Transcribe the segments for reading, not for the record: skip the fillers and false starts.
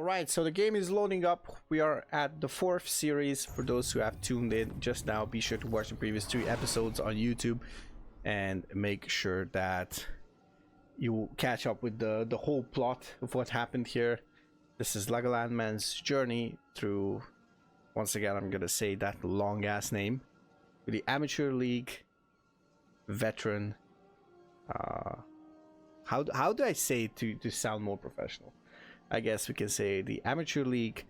Alright, so the game is loading up. We are at the 4th series. For those who have tuned in just now, be sure to watch the previous 3 episodes on YouTube and make sure that you catch up with the whole plot of what happened here. This is LegolandMan's journey through, once again I'm gonna say that long ass name, with the Amateur League veteran. How do I say it to sound more professional? I guess we can say the Amateur League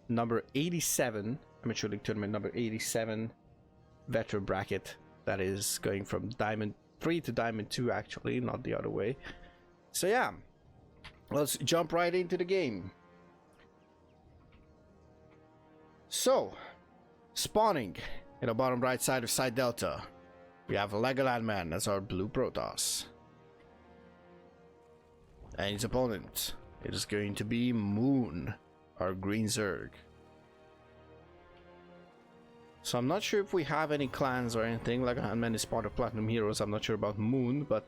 number 87, Amateur League tournament number 87 veteran bracket. That is going from Diamond 3 to Diamond 2, actually, not the other way. So yeah, let's jump right into the game. So, spawning in the bottom right side of Side Delta, we have LegolandMan as our blue Protoss. And his opponent, it is going to be Moon, our green Zerg. So I'm not sure if we have any clans or anything. LegolandMan is part of Platinum Heroes. I'm not sure about Moon, but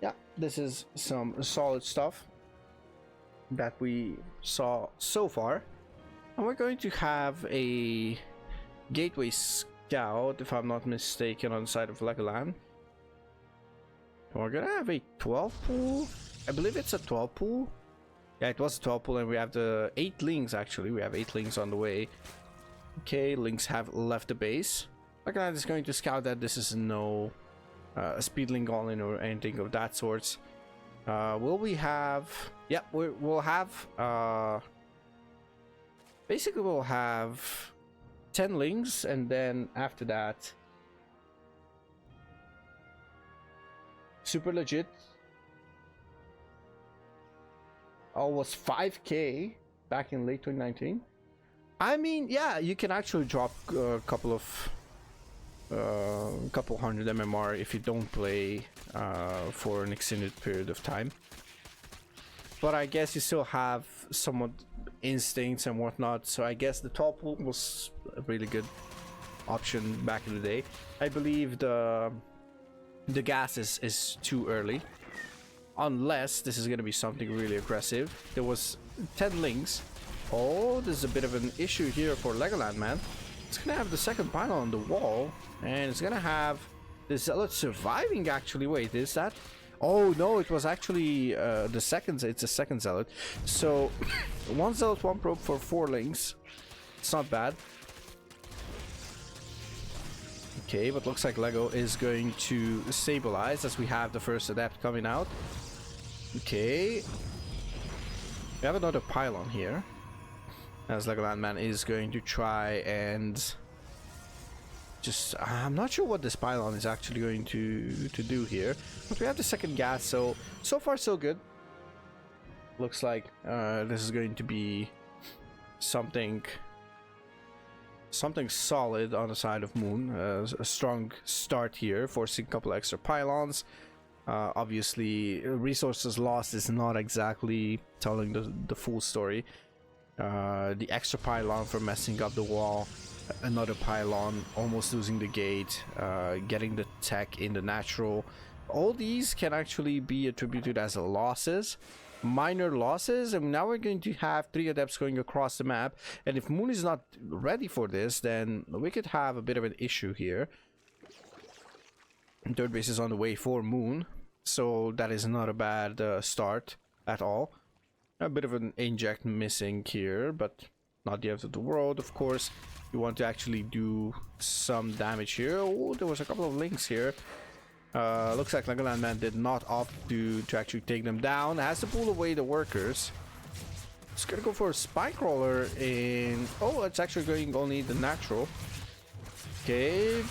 yeah, this is some solid stuff that we saw so far. And we're going to have a Gateway Scout, if I'm not mistaken, on the side of Legoland. We're gonna have a 12 pool. I believe it's a 12 pool. Yeah, it was a 12 pool, and we have the 8 links, actually. We have 8 links on the way. Okay, links have left the base. Legoland is going to scout that. This is no speed link all in or anything of that sort. Will we have... Yeah, we'll have... basically, we'll have 10 links, and then after that... Super legit. Almost 5k back in late 2019. I mean, yeah, you can actually drop a couple hundred MMR if you don't play for an extended period of time. But I guess you still have somewhat instincts and whatnot, so I guess the top pool was a really good option back in the day. I believe the gas is too early. Unless this is going to be something really aggressive. There was 10 links. Oh, there's a bit of an issue here for LegolandMan. It's going to have the second pylon on the wall. And it's going to have the Zealot surviving, actually. Wait, is that? Oh, no, it was actually the second. It's a second Zealot. So, 1 Zealot, 1 probe for 4 links. It's not bad. Okay, but looks like Lego is going to stabilize as we have the first adept coming out. Okay, we have another pylon here, as LegolandMan is going to try and just... I'm not sure what this pylon is actually going to do here, but we have the second gas, so far so good. Looks like this is going to be something solid on the side of Moon. A strong start here, forcing a couple extra pylons. Obviously, resources lost is not exactly telling the full story. The extra pylon for messing up the wall, another pylon almost losing the gate, getting the tech in the natural. All these can actually be attributed as losses, minor losses, and now we're going to have 3 adepts going across the map. And if Moon is not ready for this, then we could have a bit of an issue here. Third base is on the way for Moon, so that is not a bad start at all. A bit of an inject missing here, but not the end of the world. Of course, you want to actually do some damage here. Oh, there was a couple of links here. Looks like LegolandMan did not opt to actually take them down. Has to pull away the workers. It's gonna go for a spike roller in... Oh, it's actually going only the natural. Okay.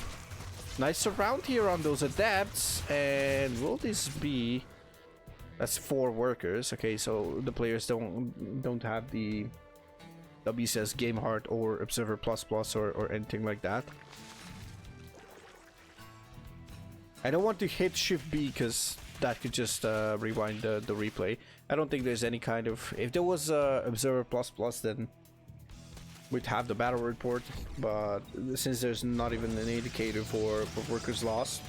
Nice surround here on those adepts. And will this be... That's 4 workers. Okay, so the players don't have the WCS Game Heart or Observer Plus Plus or anything like that. I don't want to hit Shift B because that could just rewind the replay. I don't think there's any kind of... If there was Observer Plus Plus, then we'd have the battle report. But since there's not even an indicator for workers lost.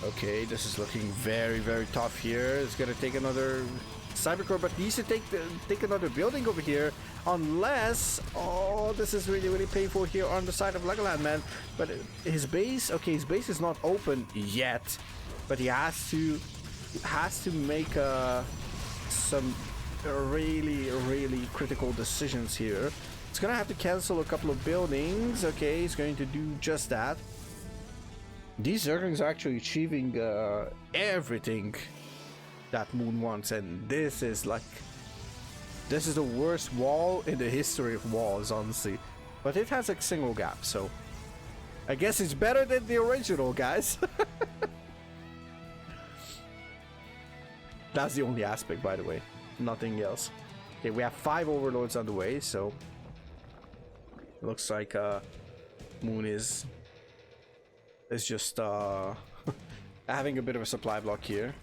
Okay, this is looking very, very tough here. It's gonna take another Cybercore, but needs to take another building over here, unless, oh, this is really painful here on the side of LegolandMan. But his base, okay, his base is not open yet, but he has to make some really critical decisions here. It's gonna have to cancel a couple of buildings. Okay, he's going to do just that. These Zerglings are actually achieving everything that Moon wants, and this is the worst wall in the history of walls, honestly. But it has a single gap, so I guess it's better than the original, guys. That's the only aspect, by the way, nothing else. Okay, we have 5 overlords on the way, so looks like Moon is just having a bit of a supply block here.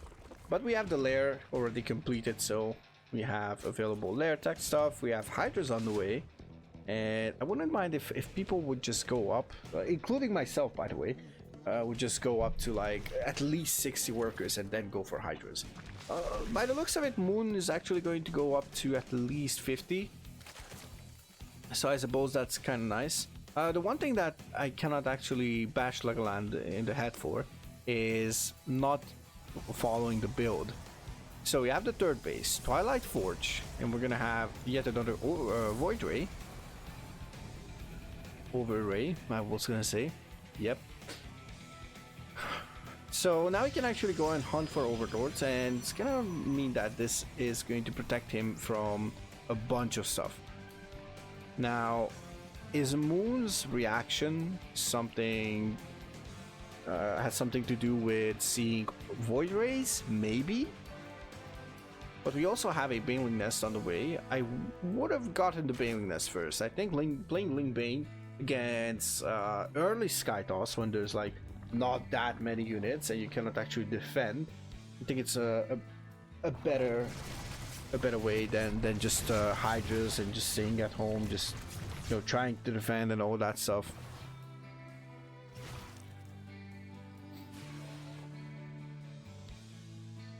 But we have the lair already completed, so we have available lair tech stuff. We have hydras on the way, and I wouldn't mind if people would just go up, including myself, by the way, would just go up to like at least 60 workers and then go for hydras. By the looks of it, Moon is actually going to go up to at least 50, so I suppose that's kind of nice. The one thing that I cannot actually bash Legoland in the head for is not following the build. So we have the third base, Twilight Forge, and we're gonna have yet another Void Ray. Overray, I was gonna say. Yep. So now he can actually go and hunt for overlords, and it's gonna mean that this is going to protect him from a bunch of stuff. Now, is Moon's reaction something has something to do with seeing Void Rays? Maybe. But we also have a Baneling Nest on the way. I would have gotten the Baneling Nest first. I think playing Ling Bane against early Sky Toss, when there's like not that many units and you cannot actually defend, I think it's a better way than just Hydras and just staying at home, just, you know, trying to defend and all that stuff.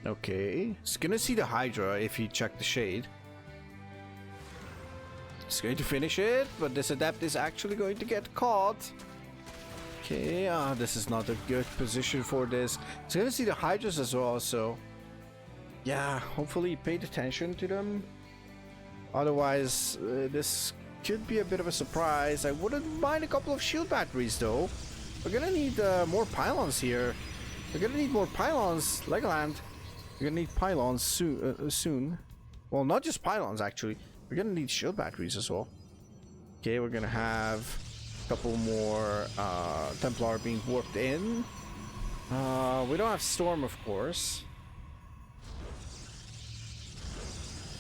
Okay, it's gonna see the Hydra if he checked the shade. It's going to finish it, but this adept is actually going to get caught. Okay, this is not a good position for this. It's gonna see the Hydras as well, so yeah, hopefully he paid attention to them. Otherwise, this could be a bit of a surprise. I wouldn't mind a couple of shield batteries though. We're gonna need more pylons here. We're gonna need more pylons, Legoland. We're gonna need pylons soon. Well, not just pylons, actually. We're gonna need shield batteries as well. Okay, we're gonna have a couple more Templar being warped in. We don't have Storm, of course.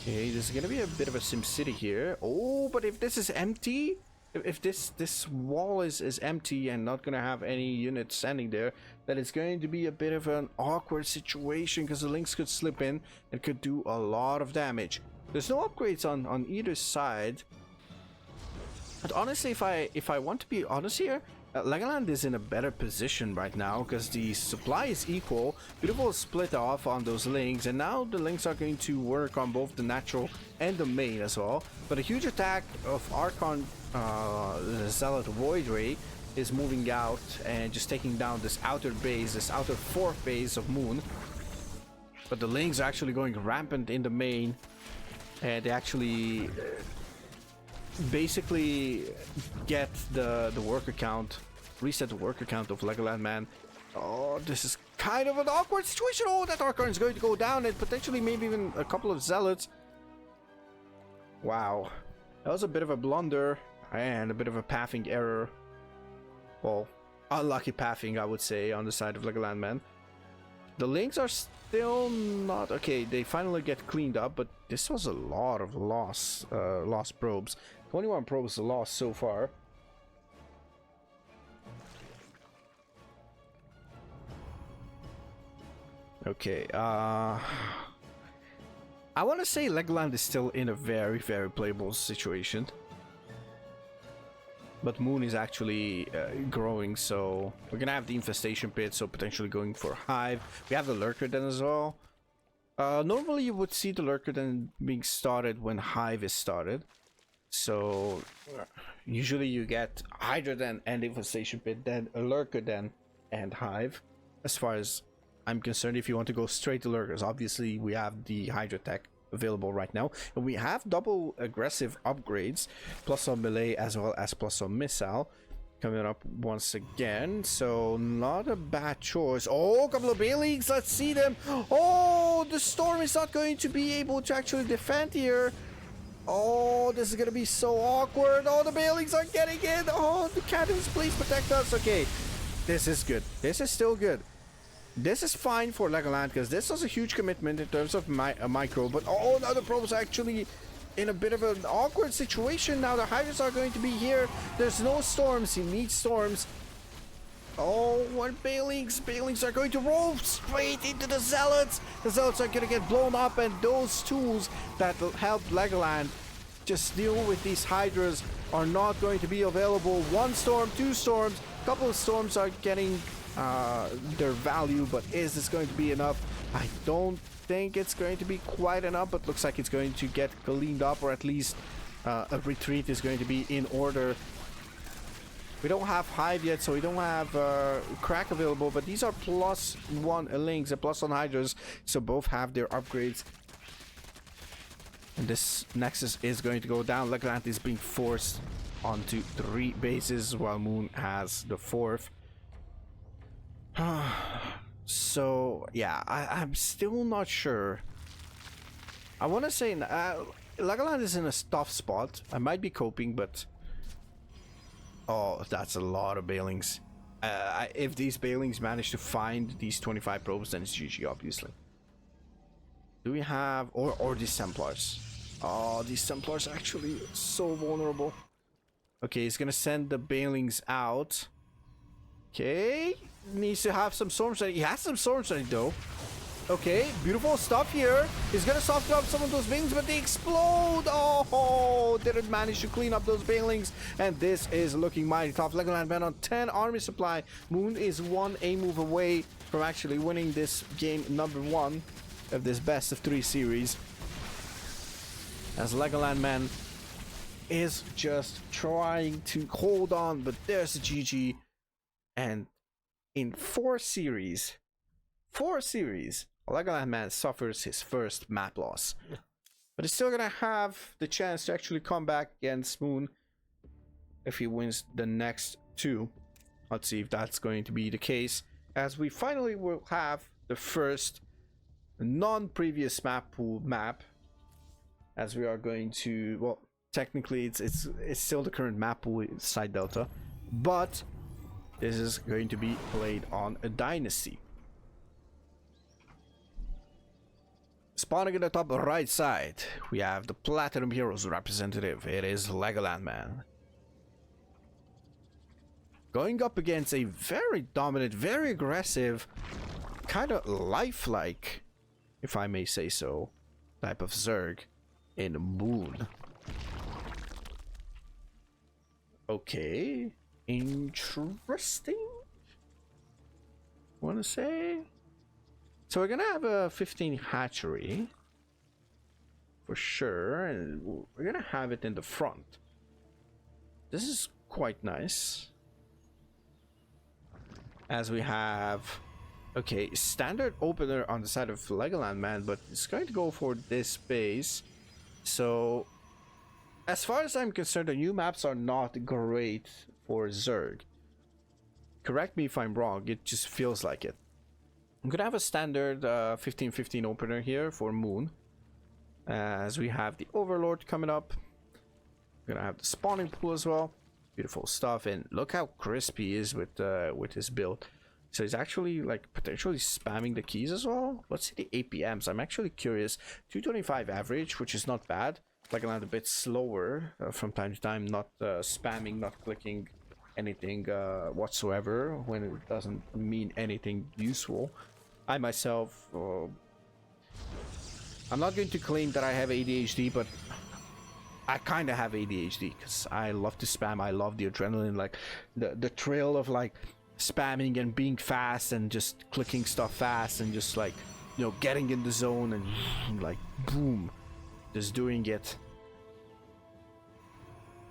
Okay, this is gonna be a bit of a SimCity here. Oh, but if this is empty, if this wall is empty and not gonna have any units standing there, then it's going to be a bit of an awkward situation, because the Lynx could slip in and could do a lot of damage. There's no upgrades on either side. But honestly, if I want to be honest here, Legoland is in a better position right now, because the supply is equal. Beautiful split off on those Lynx, and now the Lynx are going to work on both the natural and the main as well. But a huge attack of Archon, the Zealot Void Ray, is moving out and just taking down this outer base, this outer fourth base of Moon. But the Lynx are actually going rampant in the main, and they actually basically get the worker count, reset the worker count of LegolandMan. Oh, this is kind of an awkward situation. Oh, that Archon is going to go down, and potentially maybe even a couple of Zealots. Wow, that was a bit of a blunder and a bit of a pathing error. Well, unlucky pathing, I would say, on the side of LegolandMan. The Lynx are still not okay. They finally get cleaned up, but this was a lot of lost probes. 21 probes lost so far. Okay, I want to say Legoland is still in a very playable situation. But Moon is actually growing, so we're gonna have the infestation pit, so potentially going for Hive. We have the Lurker then as well. Normally you would see the lurker then being started when Hive is started. So usually you get Hydra then and Infestation Pit, then a lurker then and Hive. As far as I'm concerned, if you want to go straight to lurkers, obviously we have the Hydra tech available right now, and we have double aggressive upgrades, plus on melee as well as plus on missile coming up once again, so not a bad choice. Oh, a couple of Bailings, let's see them. Oh, the Storm is not going to be able to actually defend here. Oh, this is gonna be so awkward. Oh, the Bailings are getting in. Oh, the cannons, please protect us. Okay, this is good. This is still good. This is fine for Legoland because this was a huge commitment in terms of micro, but oh, now the Probes are actually in a bit of an awkward situation. Now the Hydras are going to be here. There's no storms. He needs storms. Oh, what Bailings? Bailings are going to roll straight into the Zealots. The Zealots are going to get blown up, and those tools that help Legoland just deal with these Hydras are not going to be available. One storm, two storms, a couple of storms are getting their value, but is this going to be enough? I don't think it's going to be quite enough, but looks like it's going to get cleaned up, or at least a retreat is going to be in order. We don't have Hive yet, so we don't have Crack available, but these are +1 links and +1 Hydras, so both have their upgrades. And this Nexus is going to go down. Legoland is being forced onto 3 bases, while Moon has the 4th. So yeah, I'm still not sure. I want to say Legoland is in a tough spot. I might be coping, but oh, that's a lot of Bailings. If these Bailings manage to find these 25 probes, then it's GG, obviously. Do we have or these Templars? Oh, these Templars are actually so vulnerable. Okay, he's gonna send the Bailings out. Okay, needs to have some storms ready. He has some storms ready though. Okay, beautiful stuff here. He's gonna soften up some of those Bailings, but they explode. Oh, didn't manage to clean up those Bailings, and this is looking mighty tough. LegolandMan on 10 army supply. Moon is 1 A move away from actually winning this game #1 of this best of 3 series, as LegolandMan is just trying to hold on, but there's a GG. And in 4 series, LegolandMan suffers his first map loss. But he's still gonna have the chance to actually come back against Moon if he wins the next 2. Let's see if that's going to be the case, as we finally will have the first non-previous map pool map, as we are going to, well, technically it's still the current map pool side delta, but this is going to be played on a dynasty. Spawning in the top right side, we have the Platinum Heroes representative. It is LegolandMan. Going up against a very dominant, very aggressive, kind of lifelike, if I may say so, type of Zerg in Moon. Okay. Interesting, want to say. So we're gonna have a 15 hatchery for sure, and we're gonna have it in the front. This is quite nice, as we have, okay, standard opener on the side of LegolandMan, but it's going to go for this base. So as far as I'm concerned, the new maps are not great for Zerg. Correct me if I'm wrong, it just feels like it. I'm gonna have a standard 15-15 opener here for Moon, as we have the Overlord coming up. We're gonna have the spawning pool as well. Beautiful stuff, and look how crisp he is with his build. So he's actually like potentially spamming the keys as well. Let's see the APMs. I'm actually curious. 225 average, which is not bad. Like a bit slower from time to time, not spamming, not clicking anything whatsoever when it doesn't mean anything useful. I myself, I'm not going to claim that I have ADHD, but I kind of have ADHD because I love to spam. I love the adrenaline, like the thrill of like spamming and being fast and just clicking stuff fast and just like you know, getting in the zone and like boom, just doing it.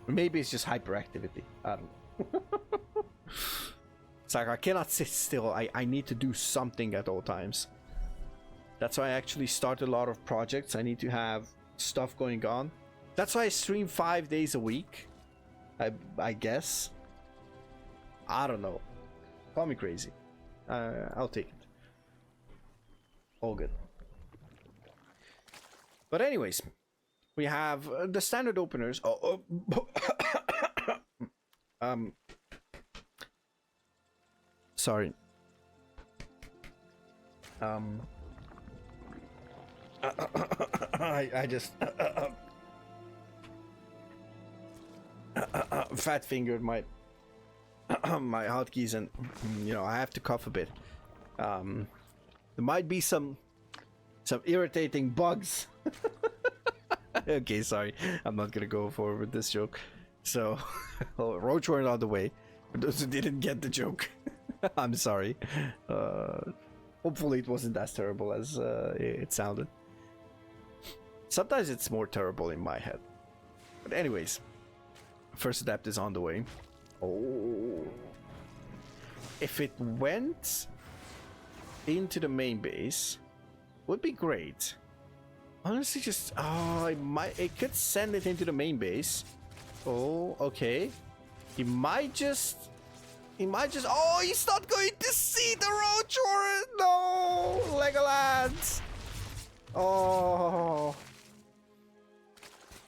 Maybe it's just hyperactivity. I don't know. It's like I cannot sit still. I need to do something at all times. That's why I actually start a lot of projects. I need to have stuff going on. That's why I stream 5 days a week. I guess. I don't know. Call me crazy. I'll take it. All good. But anyways, we have the standard openers. Sorry. I just fat fingered my my hotkeys, and you know I have to cough a bit. There might be some irritating bugs. Okay, sorry, I'm not gonna go forward with this joke. So, roach weren't on the way. For those who didn't get the joke, I'm sorry. Hopefully, it wasn't as terrible as it sounded. Sometimes it's more terrible in my head. But anyways, first adept is on the way. Oh, if it went into the main base, would be great. Honestly, just it could send it into the main base. Oh, okay. He might just. Oh, he's not going to see the roach or no, Legoland. Oh,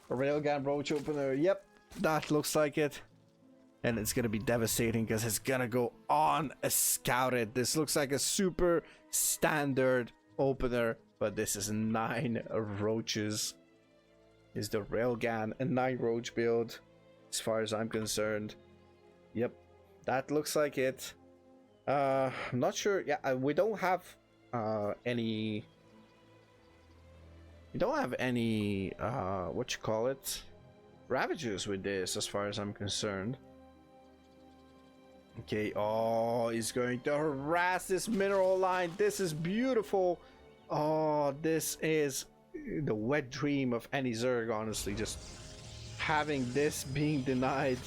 a railgun roach opener. Yep, that looks like it. And it's gonna be devastating because it's gonna go on a scouted. This looks like a super standard opener, but this is 9 roaches. Is the railgun a 9 roach build? As far as I'm concerned. Yep, that looks like it. I'm not sure. Yeah, we don't have any. We don't have any. What you call it? Ravagers with this, as far as I'm concerned. Okay, oh, he's going to harass this mineral line. This is beautiful. Oh, this is the wet dream of any Zerg, honestly. Just having this being denied.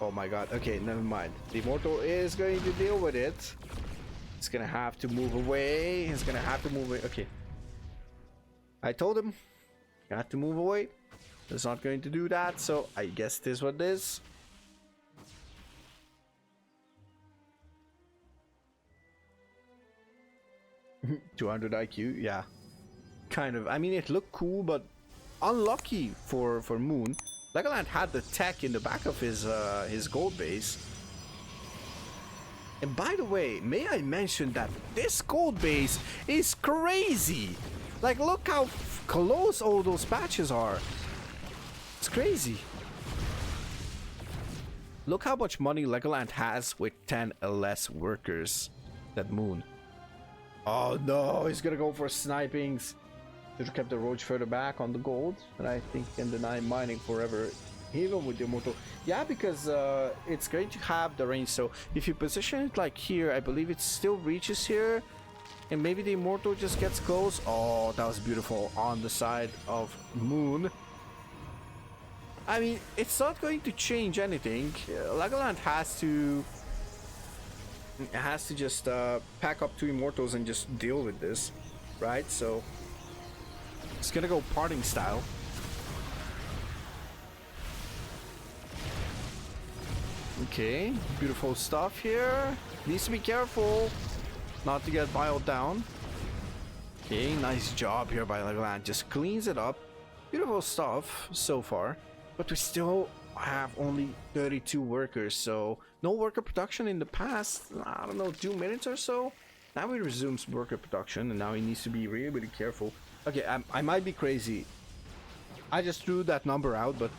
Oh my god. Okay, never mind. The Immortal is going to deal with it. It's gonna have to move away. He's gonna have to move away. Okay. I told him. You have to move away. It's not going to do that, so I guess this is what it is. 200 IQ, yeah, kind of. I mean, it looked cool, but unlucky for mOon. Legoland had the tech in the back of his gold base. And by the way, may I mention that this gold base is crazy. Like, look how close all those patches are. It's crazy. Look how much money Legoland has with 10 less workers than mOon. Oh no, he's gonna go for snipings. Should have kept the roach further back on the gold, and I think can deny mining forever, even with the Immortal. Yeah, because it's going to have the range. So if you position it like here, I believe it still reaches here, and maybe the Immortal just gets close. Oh, that was beautiful on the side of mOon. I mean, it's not going to change anything. Legoland has to just pack up 2 Immortals and just deal with this, right? So it's gonna go parting style. Okay, beautiful stuff here. Needs to be careful not to get biled down. Okay, nice job here by Legoland. Just cleans it up. Beautiful stuff so far. But we still have only 32 workers, so no worker production in the past, I don't know, 2 minutes or so. Now we resume worker production, and now he needs to be really, really careful. Okay, I might be crazy. I just threw that number out, but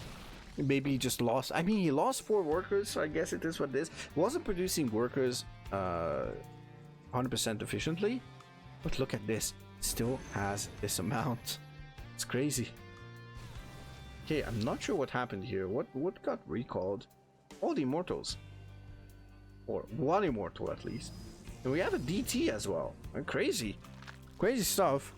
maybe he just lost. I mean, he lost 4 workers, so I guess it is what it is. Wasn't producing workers 100% efficiently, but look at this. Still has this amount. It's crazy. Okay, I'm not sure what happened here. What got recalled? All the Immortals. Or 1 Immortal at least. And we have a DT as well. Crazy. Crazy stuff.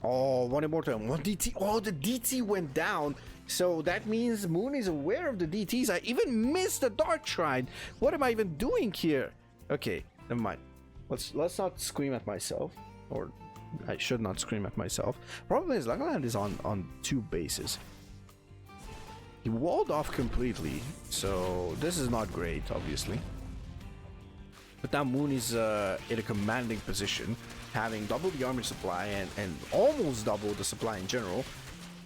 Oh, one immortal, one DT. Oh, the DT went down. So that means Moon is aware of the DTs. I even missed the Dark Shrine. What am I even doing here? Okay, never mind. Let's not scream at myself. Or I should not scream at myself. Problem is, LegolandMan is on 2 bases. He walled off completely. So this is not great, obviously. But now Moon is in a commanding position, having double the army supply and almost double the supply in general.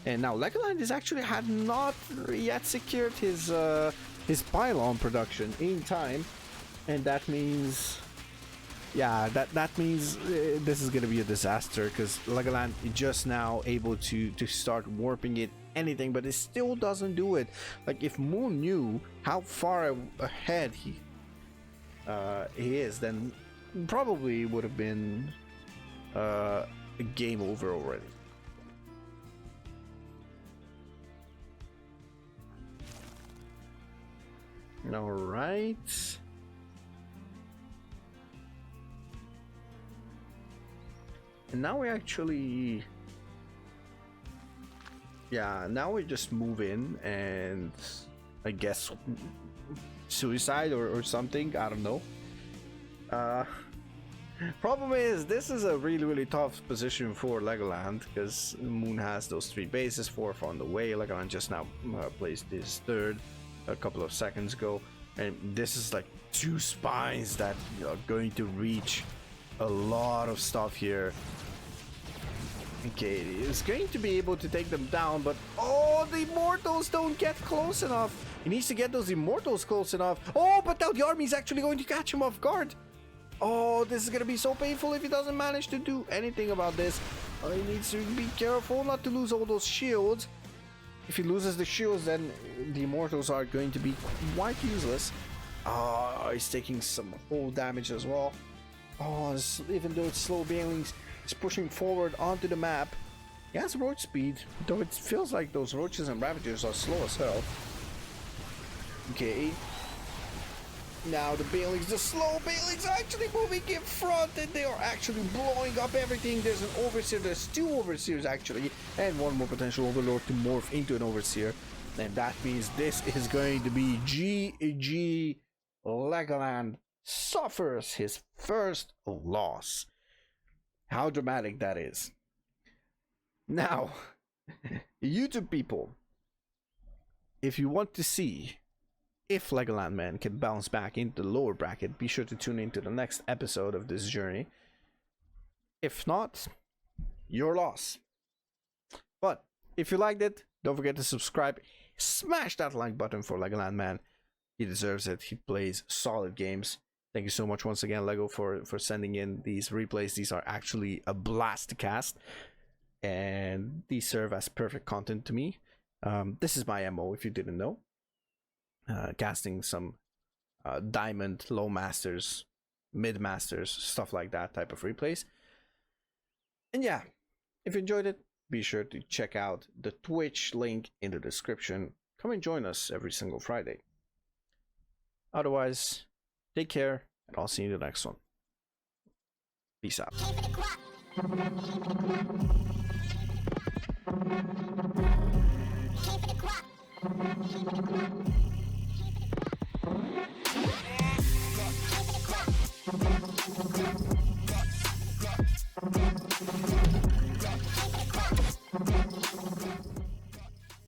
And now LegolandMan is actually had not yet secured his pylon production in time, and that means, yeah, that means this is gonna be a disaster because LegolandMan is just now able to start warping it anything, but it still doesn't do it. Like if Moon knew how far ahead he is, then probably would have been a game over already. All right. And now we actually, yeah, now we just move in and I guess suicide or something, I don't know. Problem is, this is a really tough position for LegolandMan because Moon has those 3 bases, 4 on the way. LegolandMan just now placed his 3rd a couple of seconds ago, and this is like 2 spines that are going to reach a lot of stuff here. Okay, he's going to be able to take them down, but oh, the immortals don't get close enough. He needs to get those immortals close enough. Oh, but now the army is actually going to catch him off guard. Oh, this is gonna be so painful if he doesn't manage to do anything about this. Oh, he needs to be careful not to lose all those shields. If he loses the shields, then the immortals are going to be quite useless. Oh, he's taking some whole damage as well. Oh, even though it's slow bailings, it's pushing forward onto the map. He has roach speed, though it feels like those roaches and ravagers are slow as hell. Okay. Now the bailings, the slow bailings are actually moving in front and they are actually blowing up everything. There's an overseer, there's 2 overseers actually, and 1 more potential overlord to morph into an overseer. And that means this is going to be GG. LegolandMan suffers his first loss. How dramatic that is. Now, YouTube people, if you want to see if LegolandMan can bounce back into the lower bracket, be sure to tune into the next episode of this journey. If not, your loss. But if you liked it, don't forget to subscribe. Smash that like button for LegolandMan. He deserves it. He plays solid games. Thank you so much once again, Lego, for sending in these replays. These are actually a blast to cast, and these serve as perfect content to me. This is my MO, if you didn't know. Casting some diamond, low masters, mid masters, stuff like that type of replays. And yeah, if you enjoyed it, be sure to check out the Twitch link in the description. Come and join us every single Friday. Otherwise, take care, and I'll see you in the next one. Peace out.